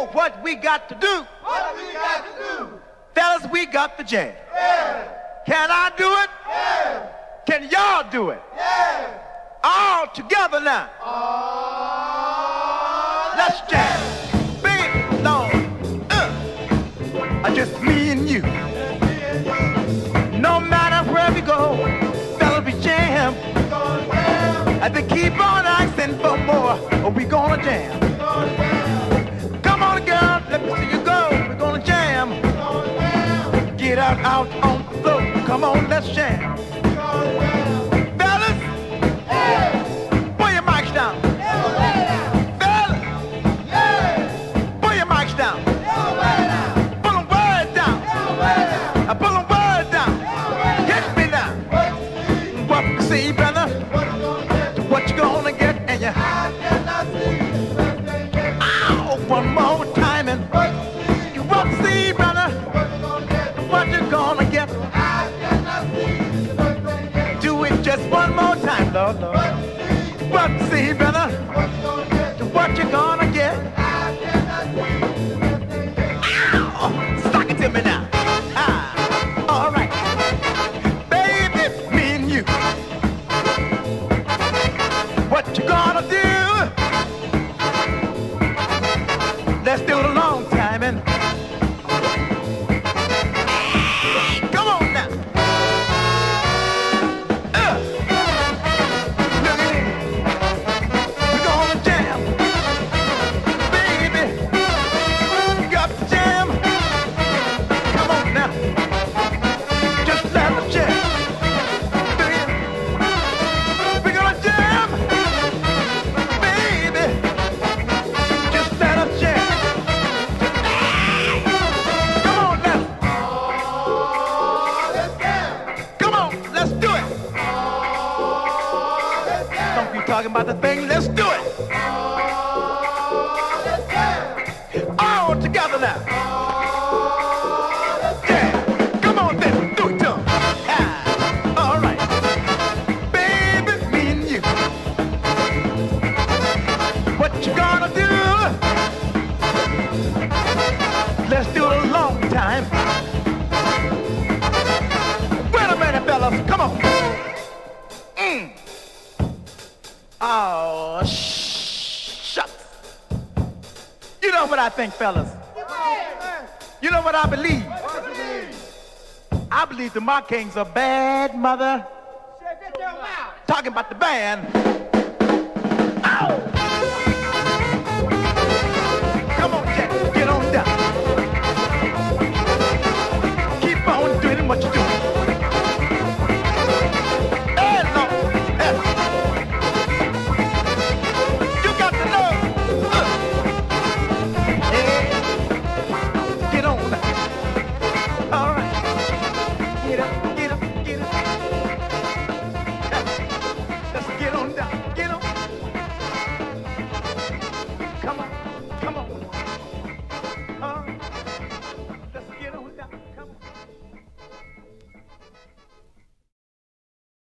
know what we got to do. What we got to do? Fellas, we got the jam. Yeah. Can I do it? Yeah. Can y'all do it? Yeah. All together now. Let's jam. Baby, Lord. Just me and you. No matter where we go, fellas, we jam. And they keep on asking for more. We gonna jam. Come on, girl, let me see you go. We're gonna jam. Get out on the floor. Come on, let's jam. Fellas, put your mics down. Fellas, put your mics down. Pull them words down. Pull them words down. Hit me now. What you see, brother? What you gonna get? And you one more time and you won't see, brother, what you gonna get. Do it just one more time, Lord, Lord. What you see, brother, what you gonna get. Ow, stock it to me now. All right, baby, me and you. What you gonna do? Let's do it a long time and come on now. Look at it. We're gonna jam. Baby, you got the jam. Come on now. Just let us jam. We're gonna jam. Baby, just let us jam. Talking about the thing, let's do it. All together now. Yeah, come on then, do it to 'em. All right, baby, me and you. What you gonna do? Let's do it a long time. Wait a minute, fellas, come on. Oh, shucks. You know what I think, fellas? You know what I believe? I believe the Mark King's a bad mother. Talking about the band.